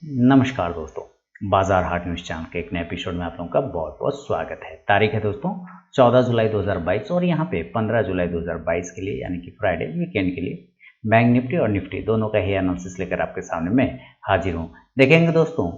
नमस्कार दोस्तों, बाजार हाट न्यूज़ चैनल के एक नए एपिसोड में आप लोगों का बहुत बहुत स्वागत है। तारीख है दोस्तों 14 जुलाई 2022 और यहाँ पे 15 जुलाई 2022 के लिए यानी कि फ्राइडे वीकेंड के लिए बैंक निफ्टी और निफ्टी दोनों का ही एनालिसिस लेकर आपके सामने मैं हाजिर हूँ। देखेंगे दोस्तों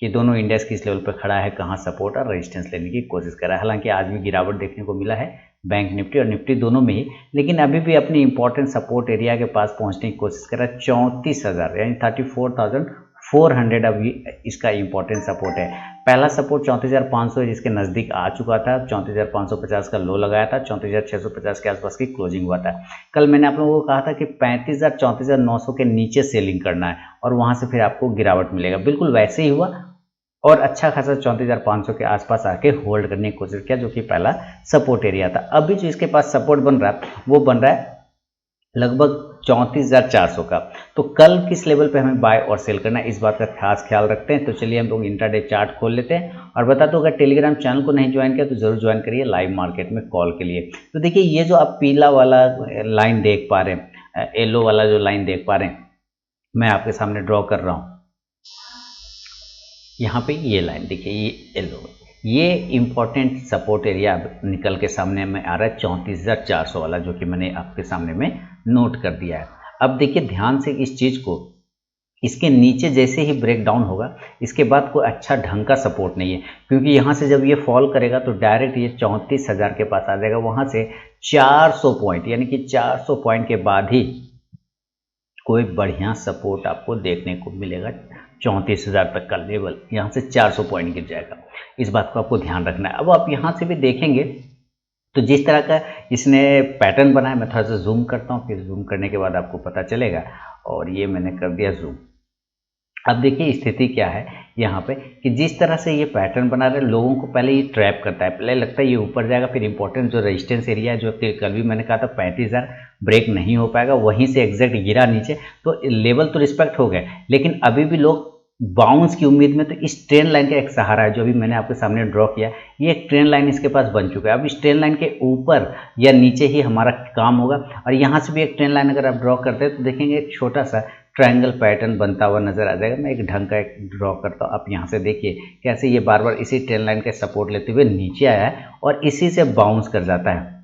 कि दोनों इंडेक्स किस लेवल पर खड़ा है, कहाँ सपोर्ट और रेजिस्टेंस लेने की कोशिश कर रहा है। हालांकि आज भी गिरावट देखने को मिला है बैंक निफ्टी और निफ्टी दोनों में ही, लेकिन अभी भी अपनी इंपॉर्टेंट सपोर्ट एरिया के पास पहुंचने की कोशिश कर रहा है। 34,000 यानी 34,400 अभी इसका इंपॉर्टेंट सपोर्ट है। पहला सपोर्ट 34,500 है जिसके नज़दीक आ चुका था। 34,550 का लो लगाया था, 34,650 के आसपास की क्लोजिंग हुआ था। कल मैंने आप लोगों को कहा था कि 35,000 34,900 के नीचे सेलिंग करना है और वहां से फिर आपको गिरावट मिलेगा। बिल्कुल वैसे ही हुआ और अच्छा खासा 34,500 के आसपास आके होल्ड करने की कोशिश किया, जो कि पहला सपोर्ट एरिया था। अभी जो इसके पास सपोर्ट बन रहा है वो बन रहा है लगभग 34,400 का। तो कल किस लेवल पे हमें बाय और सेल करना है, इस बात का खास ख्याल रखते हैं। तो चलिए हम लोग इंट्राडे चार्ट खोल लेते हैं और बता दो, अगर टेलीग्राम चैनल को नहीं ज्वाइन किया तो जरूर ज्वाइन करिए लाइव मार्केट में कॉल के लिए। तो देखिए, ये जो आप पीला वाला लाइन देख पा रहे हैं, येलो वाला जो लाइन देख पा रहे हैं, मैं आपके सामने ड्रॉ कर रहा हूँ। यहाँ पे ये लाइन देखिए, ये येलो, ये इंपॉर्टेंट सपोर्ट एरिया निकल के सामने में आ रहा है 34,400 वाला, जो कि मैंने आपके सामने में नोट कर दिया है। अब देखिए ध्यान से इस चीज़ को, इसके नीचे जैसे ही ब्रेक डाउन होगा इसके बाद कोई अच्छा ढंग का सपोर्ट नहीं है, क्योंकि यहाँ से जब ये फॉल करेगा तो डायरेक्ट ये 34,000 के पास आ जाएगा। वहाँ से 400 पॉइंट यानी कि 400 पॉइंट के बाद ही कोई बढ़िया सपोर्ट आपको देखने को मिलेगा। 34,000 तक का लेवल, यहाँ से 400 पॉइंट गिर जाएगा। इस बात को आपको ध्यान रखना है। अब आप यहाँ से भी देखेंगे तो जिस तरह का इसने पैटर्न बनाया, मैं थोड़ा सा जूम करता हूँ, फिर जूम करने के बाद आपको पता चलेगा। और ये मैंने कर दिया जूम। अब देखिए स्थिति क्या है यहाँ पे कि जिस तरह से ये पैटर्न बना रहे, लोगों को पहले ये ट्रैप करता है, पहले लगता है ये ऊपर जाएगा, फिर इंपॉर्टेंट जो रेजिस्टेंस एरिया है, जो कल भी मैंने कहा था 35,000 ब्रेक नहीं हो पाएगा, वहीं से एग्जैक्ट गिरा नीचे। तो लेवल तो रिस्पेक्ट हो गए, लेकिन अभी भी लोग बाउंस की उम्मीद में, तो इस ट्रेंड लाइन का एक सहारा है जो अभी मैंने आपके सामने ड्रॉ किया। ये एक ट्रेंड लाइन इसके पास बन चुका है। अब इस ट्रेंड लाइन के ऊपर या नीचे ही हमारा काम होगा। और यहाँ से भी एक ट्रेंड लाइन अगर आप ड्रॉ करते हैं तो देखेंगे एक छोटा सा ट्रायंगल पैटर्न बनता हुआ नजर आ जाएगा। मैं एक ढंग का एक ड्रॉ करता हूँ, आप यहाँ से देखिए कैसे ये बार बार इसी ट्रेंड लाइन का सपोर्ट लेते हुए नीचे आया है और इसी से बाउंस कर जाता है।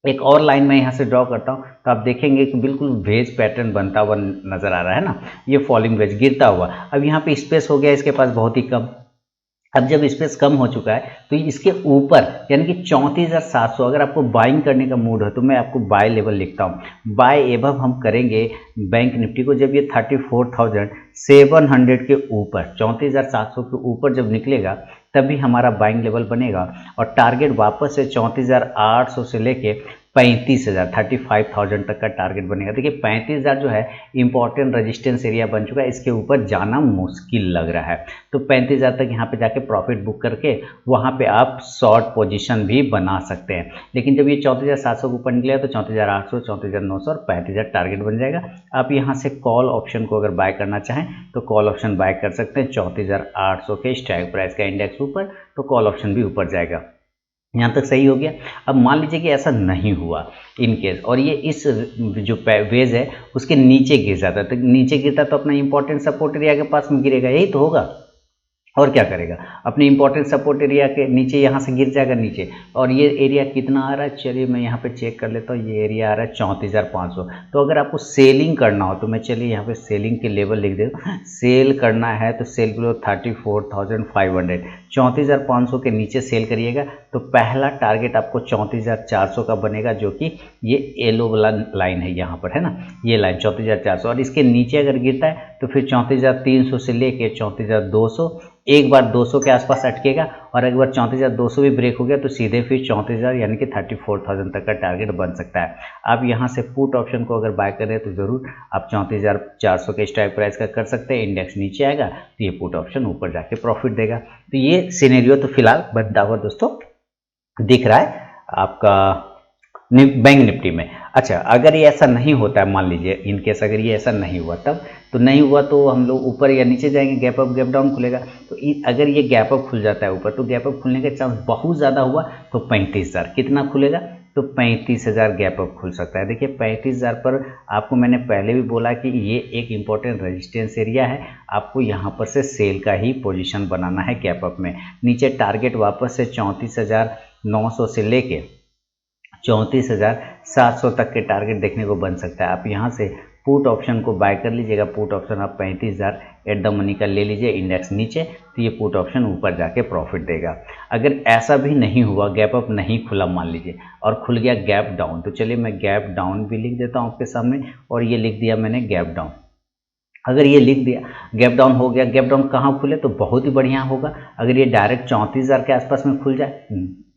एक और लाइन मैं यहाँ से ड्रॉ करता हूँ तो आप देखेंगे कि बिल्कुल वेज पैटर्न बनता हुआ नजर आ रहा है ना, ये फॉलिंग वेज गिरता हुआ। अब यहाँ पे स्पेस हो गया इसके पास बहुत ही कम। अब जब स्पेस कम हो चुका है तो इसके ऊपर यानी कि 34,700 अगर आपको बाइंग करने का मूड हो तो मैं आपको बाय लेवल लिखता हूँ। बाय एबव हम करेंगे बैंक निफ्टी को जब ये 34,700 के ऊपर, 34,700 के ऊपर जब निकलेगा तभी हमारा बाइंग लेवल बनेगा। और टारगेट वापस से 34,800 से लेके 35,000 35,000 तक का टारगेट बनेगा। देखिए 35,000 जो है इंपॉर्टेंट रेजिस्टेंस एरिया बन चुका है, इसके ऊपर जाना मुश्किल लग रहा है। तो 35,000 तक यहाँ पे जाके प्रॉफिट बुक करके वहाँ पे आप शॉर्ट पोजीशन भी बना सकते हैं। लेकिन जब ये 34,700 के ऊपर निकलेगा तो 34,800 34,900 और 35,000 टारगेट बन जाएगा। आप यहाँ से कॉल ऑप्शन को अगर बाय करना चाहें तो कॉल ऑप्शन बाय कर सकते हैं। 34,800 के स्ट्राइक प्राइस का इंडेक्स ऊपर, तो कॉल ऑप्शन भी ऊपर जाएगा। यहाँ तक सही हो गया। अब मान लीजिए कि ऐसा नहीं हुआ इन केस, और ये इस जो वेज है उसके नीचे गिर जाता है, तो नीचे गिरता तो अपना इंपॉर्टेंट सपोर्ट एरिया के पास में गिरेगा, यही तो होगा। और क्या करेगा, अपने इंपॉर्टेंट सपोर्ट एरिया के नीचे यहाँ से गिर जाएगा नीचे। और ये एरिया कितना आ रहा है, चलिए मैं यहाँ पे चेक कर लेता हूँ। ये एरिया आ रहा है 34,500। तो अगर आपको सेलिंग करना हो तो मैं चलिए यहाँ पे सेलिंग के लेवल लिख देता हूँ। सेल करना है तो सेल बिलो 34,500, 34,500 के नीचे सेल करिएगा तो पहला टारगेट आपको 34,400 का बनेगा, जो कि ये येलो वाला लाइन है यहाँ पर, है ना, ये लाइन 34,400। और इसके नीचे अगर गिरता है तो फिर 34,300 से लेके 34,200, एक बार 200 के आसपास अटकेगा और एक बार 34,200 भी ब्रेक हो गया तो सीधे फिर 34,000 यानी कि 34,000 तक का टारगेट बन सकता है। आप यहाँ से पुट ऑप्शन को अगर बाय करें तो ज़रूर आप 34,400 के स्ट्राइक प्राइस का कर सकते हैं। इंडेक्स नीचे आएगा तो ये पुट ऑप्शन ऊपर जाके प्रॉफिट देगा। तो ये सिनेरियो तो फिलहाल बनता हुआ दोस्तों दिख रहा है आपका बैंक निफ्टी में। अच्छा, अगर ये ऐसा नहीं होता है, मान लीजिए इनकेस अगर ये ऐसा नहीं हुआ तब, तो नहीं हुआ तो हम लोग ऊपर या नीचे जाएंगे, गैप अप गैप डाउन खुलेगा। तो अगर ये गैप अप खुल जाता है ऊपर तो गैप अप खुलने का चांस बहुत ज़्यादा हुआ तो 35,000 कितना खुलेगा, तो 35,000 गैप अप खुल सकता है। देखिए 35,000 पर आपको मैंने पहले भी बोला कि ये एक इम्पॉर्टेंट रेजिस्टेंस एरिया है, आपको यहाँ पर से सेल का ही पोजीशन बनाना है गैप अप में। नीचे टारगेट वापस से 34,900 से लेके 34,700 तक के टारगेट देखने को बन सकता है। आप यहाँ से पुट ऑप्शन को बाय कर लीजिएगा। पुट ऑप्शन आप 35,000 एट द मनी का ले लीजिए, इंडेक्स नीचे, तो ये पुट ऑप्शन ऊपर जाके प्रॉफिट देगा। अगर ऐसा भी नहीं हुआ, गैप अप नहीं खुला मान लीजिए और खुल गया गैप डाउन, तो चलिए मैं गैप डाउन भी लिख देता हूँ आपके सामने, और ये लिख दिया मैंने गैप डाउन। अगर ये लिख दिया गैप डाउन हो गया, गैप डाउन कहाँ खुले तो बहुत ही बढ़िया होगा। अगर ये डायरेक्ट 34,000 के आसपास में खुल जाए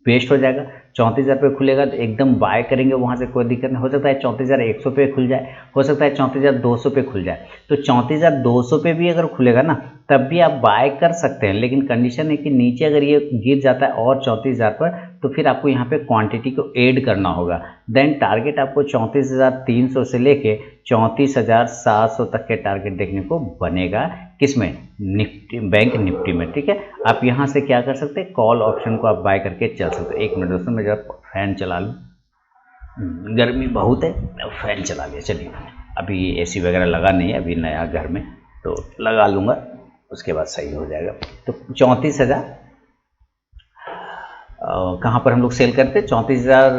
बेस्ट हो जाएगा। 34,000 पे खुलेगा तो एकदम बाय करेंगे, वहाँ से कोई दिक्कत नहीं। हो सकता है 34,100 पे खुल जाए, हो सकता है 34,200 पे खुल जाए। तो 34,200 पे भी अगर खुलेगा ना तब भी आप बाय कर सकते हैं, लेकिन कंडीशन है कि नीचे अगर ये गिर जाता है और 34,000 पर, तो फिर आपको यहाँ पे क्वांटिटी को ऐड करना होगा। देन टारगेट आपको 34,300 से लेके 34,700 तक के टारगेट देखने को बनेगा। किसमें? निफ्टी, बैंक निफ्टी में। ठीक है, आप यहाँ से क्या कर सकते हैं, कॉल ऑप्शन को आप बाय करके चल सकते हैं। एक मिनट दोस्तों, मैं जरा फैन चला लूँ, गर्मी बहुत है, फैन चला लिया। चलिए, अभी एसी वगैरह लगा नहीं है अभी नया घर में, तो लगा लूँगा, उसके बाद सही हो जाएगा। तो 34,000 कहाँ पर हम लोग सेल करते हैं, 34,000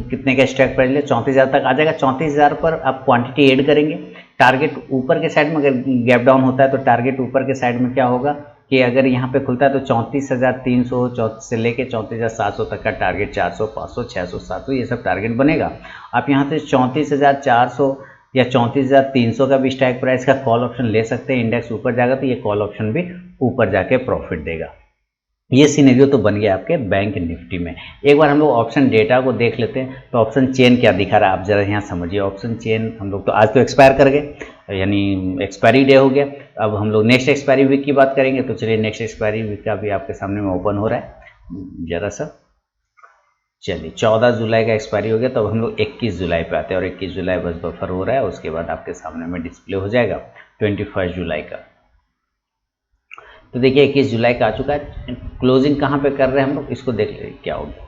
कितने का स्ट्राइक प्राइस लिया, 34,000 तक आ जाएगा। 34,000 पर आप क्वांटिटी ऐड करेंगे। टारगेट ऊपर के साइड में अगर गैप डाउन होता है तो टारगेट ऊपर के साइड में क्या होगा कि अगर यहाँ पे खुलता है तो 34,300 से लेके 34,700 तक का टारगेट, 400, 500, 600, 700 ये सब टारगेट बनेगा। आप यहाँ से 34,400 या 34,300 का भी स्ट्राइक प्राइस का कॉल ऑप्शन ले सकते हैं। इंडेक्स ऊपर जाएगा तो ये कॉल ऑप्शन भी ऊपर जाके प्रॉफिट देगा। ये सिनेरियो तो बन गया आपके बैंक निफ्टी में। एक बार हम लोग ऑप्शन डेटा को देख लेते हैं, तो ऑप्शन चेन क्या दिखा रहा है आप जरा यहाँ समझिए। ऑप्शन चेन हम लोग तो आज तो एक्सपायर कर गए, यानी एक्सपायरी डे हो गया। अब हम लोग नेक्स्ट एक्सपायरी वीक की बात करेंगे, तो चलिए नेक्स्ट एक्सपायरी वीक का भी आपके सामने में ओपन हो रहा है जरा सा। चलिए 14 जुलाई का एक्सपायरी हो गया, तो अब हम लोग 21 जुलाई पे आते हैं, और 21 जुलाई बस बफर हो रहा है, उसके बाद आपके सामने में डिस्प्ले हो जाएगा 21 जुलाई का। तो देखिए 21 जुलाई का आ चुका है। क्लोजिंग कहाँ पे कर रहे हैं हम लोग, इसको देख लें क्या होगा।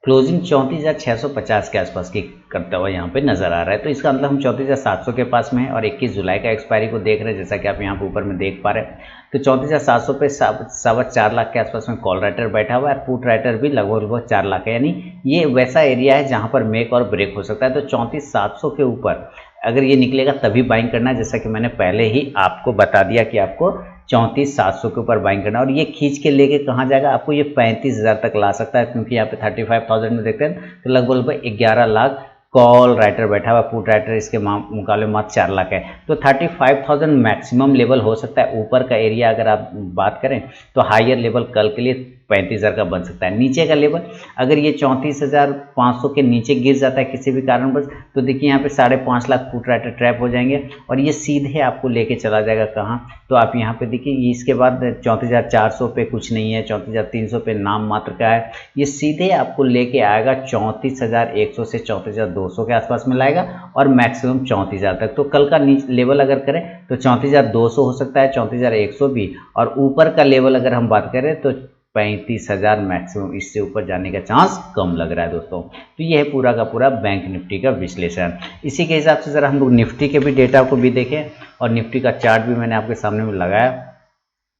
क्लोजिंग 34,650 के आसपास की करता हुआ यहाँ पे नजर आ रहा है। तो इसका मतलब हम 34,700 के पास में है, और 21 जुलाई का एक्सपायरी को देख रहे हैं, जैसा कि आप यहाँ पे ऊपर में देख पा रहे हैं। तो 34,700 पे 4.25 लाख के आसपास में कॉल राइटर बैठा हुआ है, पुट राइटर भी लगभग 4 लाख है, यानी ये वैसा एरिया है जहाँ पर मेक और ब्रेक हो सकता है। तो 34,700 के ऊपर अगर ये निकलेगा तभी बाइंग करना है, जैसा कि मैंने पहले ही आपको बता दिया कि आपको 34,700 के ऊपर बाइंग करना, और ये खींच के लेके कहाँ जाएगा, आपको ये 35,000 तक ला सकता है, क्योंकि यहाँ पे 35,000 में देखते हैं तो लगभग 11 लाख कॉल राइटर बैठा हुआ, पुट राइटर इसके मुकाबले मात्र 4 लाख है। तो 35,000 मैक्सिमम लेवल हो सकता है। ऊपर का एरिया अगर आप बात करें तो हायर लेवल कल के लिए 35,000 का बन सकता है। नीचे का लेवल अगर ये 34,500 के नीचे गिर जाता है किसी भी कारणवश, तो देखिए यहाँ पे 5.5 लाख पुट राइटर ट्रैप हो जाएंगे, और ये सीधे आपको लेके चला जाएगा कहाँ, तो आप यहाँ पे देखिए इसके बाद 34,400 पे कुछ नहीं है, 34,300 पे नाम मात्र का है, ये सीधे आपको लेके आएगा 34,100 से 34,200 के आसपास में लाएगा, और मैक्सिमम 34,000 तक। तो कल का लेवल अगर करें तो 34,200 हो सकता है, 34,100 भी, और ऊपर का लेवल अगर हम बात करें तो 35,000 मैक्सिमम, इससे ऊपर जाने का चांस कम लग रहा है दोस्तों। तो ये है पूरा का पूरा बैंक निफ्टी का विश्लेषण। इसी के हिसाब से ज़रा हम लोग निफ्टी के भी डेटा को भी देखें, और निफ्टी का चार्ट भी मैंने आपके सामने में लगाया।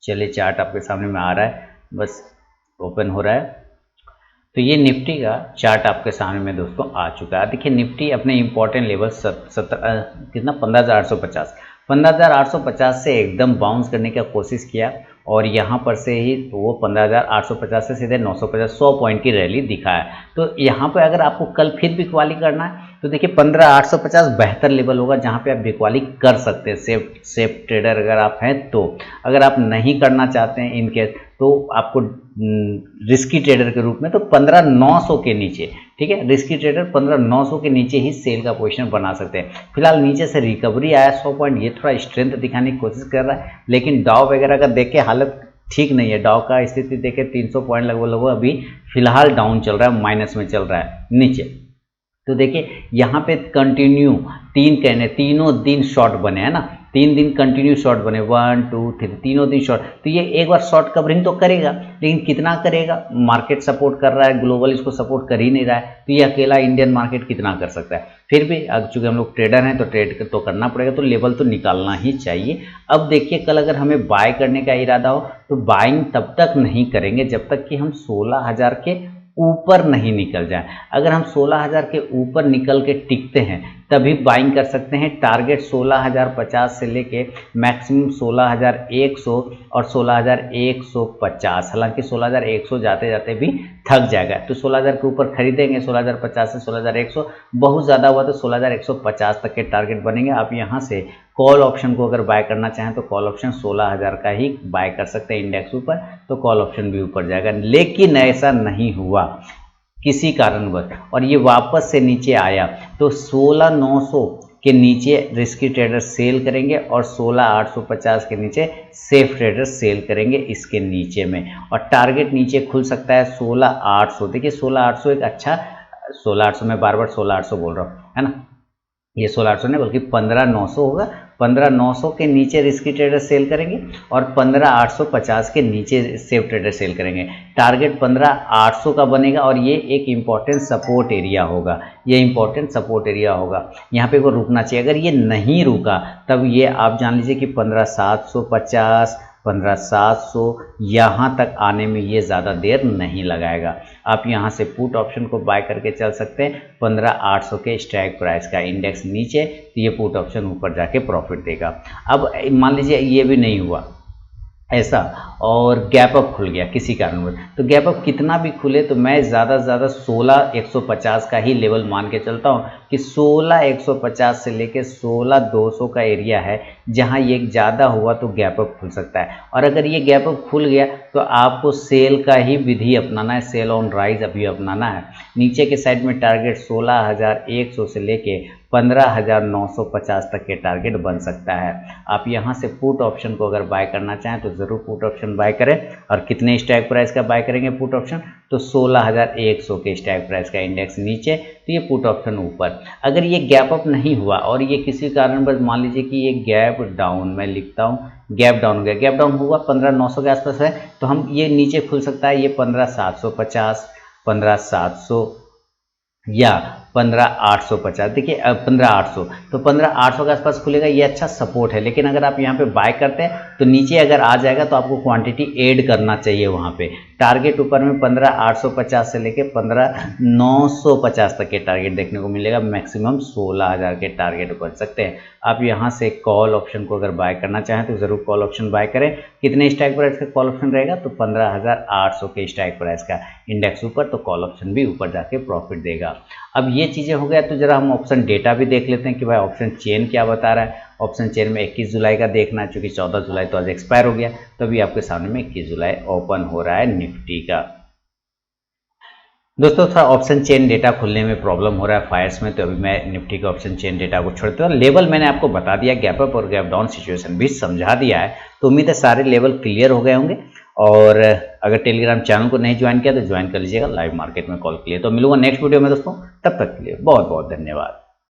चलिए चार्ट आपके सामने में आ रहा है, बस ओपन हो रहा है। तो ये निफ्टी का चार्ट आपके सामने में दोस्तों आ चुका है। देखिए निफ्टी अपने इंपॉर्टेंट लेवल 15,850 से एकदम बाउंस करने की कोशिश किया, और यहाँ पर से ही तो वो 15,850 से सीधे 950 100 पॉइंट की रैली दिखाया। तो यहाँ पे अगर आपको कल फिर बिकवाली करना है तो देखिए 15,850 बेहतर लेवल होगा जहाँ पे आप बिकवाली कर सकते हैं। सेफ ट्रेडर अगर आप हैं तो। अगर आप नहीं करना चाहते हैं इनकेस, तो आपको रिस्की ट्रेडर के रूप में तो 15,900 के नीचे, ठीक है, रिस्की ट्रेडर 15,900 के नीचे ही सेल का पोजीशन बना सकते हैं। फिलहाल नीचे से रिकवरी आया 100 पॉइंट, ये थोड़ा स्ट्रेंथ दिखाने की कोशिश कर रहा है, लेकिन डाउ वगैरह का देख के हालत ठीक नहीं है। डाउ का स्थिति देखे 300 पॉइंट लगभग अभी फिलहाल डाउन चल रहा है, माइनस में चल रहा है नीचे। तो देखिए यहाँ पे कंटिन्यू तीनों दिन शॉर्ट बने हैं ना, 3 दिन कंटिन्यू शॉर्ट बने, 1 2 3 तीनों दिन शॉर्ट, तो ये एक बार शॉर्ट कवरिंग तो करेगा, लेकिन कितना करेगा? मार्केट सपोर्ट कर रहा है, ग्लोबल इसको सपोर्ट कर ही नहीं रहा है, तो ये अकेला इंडियन मार्केट कितना कर सकता है? फिर भी अब चूंकि हम लोग ट्रेडर हैं तो ट्रेड तो करना पड़ेगा, तो लेवल तो निकालना ही चाहिए। अब देखिए कल अगर हमें बाय करने का इरादा हो तो बाइंग तब तक नहीं करेंगे जब तक कि हम 16,000 के ऊपर नहीं निकल जाए। अगर हम 16,000 के ऊपर निकल के टिकते हैं तभी बाइंग कर सकते हैं। टारगेट 16,050 से लेके मैक्सिमम 16,100 और 16,150, हालांकि 16,100 जाते जाते भी थक जाएगा, तो 16,000 के ऊपर खरीदेंगे। 16,050 से 16,100, बहुत ज़्यादा हुआ तो 16,150 तक के टारगेट बनेंगे। आप यहाँ से कॉल ऑप्शन को अगर बाय करना चाहें तो कॉल ऑप्शन 16,000 का ही बाय कर सकते हैं। इंडेक्स ऊपर तो कॉल ऑप्शन भी ऊपर जाएगा, लेकिन ऐसा नहीं हुआ किसी कारणवश और ये वापस से नीचे आया तो 16,900 के नीचे रिस्की ट्रेडर सेल करेंगे और 16,850 के नीचे सेफ ट्रेडर सेल करेंगे इसके नीचे में, और टारगेट नीचे खुल सकता है 16,800। देखिए 16,800 एक अच्छा, 16,800 में बार बार 16,800 बोल रहा हूँ, है ना, ये 16,800 नहीं बल्कि 15,900 होगा। 15,900 के नीचे रिस्की ट्रेडर सेल करेंगे और 15,850 के नीचे सेफ ट्रेडर सेल करेंगे। टारगेट 15,800 का बनेगा और ये एक इम्पॉर्टेंट सपोर्ट एरिया होगा, ये इम्पॉर्टेंट सपोर्ट एरिया होगा, यहाँ पे वो रुकना चाहिए। अगर ये नहीं रुका तब ये आप जान लीजिए कि 15,750 15,700 यहाँ तक आने में ये ज़्यादा देर नहीं लगाएगा। आप यहाँ से पुट ऑप्शन को बाय करके चल सकते हैं 15,800 के स्ट्राइक प्राइस का। इंडेक्स नीचे तो ये पुट ऑप्शन ऊपर जाके प्रॉफिट देगा। अब मान लीजिए ये भी नहीं हुआ ऐसा और गैप अप खुल गया किसी कारणवश, तो गैप अप कितना भी खुले तो मैं ज़्यादा से ज़्यादा 16,150 का ही लेवल मान के चलता हूँ कि 16,150 से लेके 16,200 का एरिया है जहाँ ये ज़्यादा हुआ तो गैप अप खुल सकता है। और अगर ये गैप अप खुल गया तो आपको सेल का ही विधि अपनाना है, सेल ऑन राइज अभी अपनाना है। नीचे के साइड में टारगेट 16,100 से लेके 15,950 तक के टारगेट बन सकता है। आप यहाँ से पुट ऑप्शन को अगर बाय करना चाहें तो ज़रूर पुट ऑप्शन बाय करें। और कितने स्ट्राइक प्राइस का बाय करेंगे पुट ऑप्शन? तो 16,100 के स्ट्राइक प्राइस का। इंडेक्स नीचे तो ये पुट ऑप्शन ऊपर। अगर ये गैप अप नहीं हुआ और ये किसी कारण बस मान लीजिए कि ये गैप डाउन, मैं लिखता हूँ गैप डाउन हो गया, गैप डाउन हुआ 15,900 के आसपास है, तो हम ये नीचे खुल सकता है ये 15,750 15,700 या 15,850। देखिए 15,800 तो 15,800 के आसपास खुलेगा, ये अच्छा सपोर्ट है। लेकिन अगर आप यहाँ पे बाय करते हैं तो नीचे अगर आ जाएगा तो आपको क्वांटिटी ऐड करना चाहिए वहाँ पे। टारगेट ऊपर में 15,850 से लेके 15,950 तक के टारगेट देखने को मिलेगा। मैक्सिमम 16,000 के टारगेट बन सकते हैं। आप यहाँ से कॉल ऑप्शन को अगर बाय करना चाहें तो ज़रूर कॉल ऑप्शन बाय करें। कितने स्ट्राइक प्राइस का कॉल ऑप्शन रहेगा? तो 15,800 के स्ट्राइक प्राइस का। इंडेक्स ऊपर तो कॉल ऑप्शन भी ऊपर जाके प्रॉफिट देगा। अब ये चीज़ें हो गया तो जरा हम ऑप्शन डेटा भी देख लेते हैं कि भाई ऑप्शन चेन क्या बता रहा है। ऑप्शन चेन में 21 जुलाई का देखना है, चूँकि 14 जुलाई तो आज एक्सपायर हो गया, तो अभी आपके सामने में 21 जुलाई ओपन हो रहा है निफ्टी का। दोस्तों थोड़ा ऑप्शन चेन डेटा खुलने में प्रॉब्लम हो रहा है फायर्स में, तो अभी मैं निफ्टी का ऑप्शन चेन डेटा को छोड़ते हैं। लेवल मैंने आपको बता दिया, गैप अप और गैप डाउन सिचुएशन भी समझा दिया है, तो उम्मीद है सारे लेवल क्लियर हो गए होंगे। और अगर टेलीग्राम चैनल को नहीं ज्वाइन किया तो ज्वाइन कर लीजिएगा लाइव मार्केट में कॉल के लिए। तो मिलूंगा नेक्स्ट वीडियो में दोस्तों, तब तक के लिए बहुत बहुत धन्यवाद।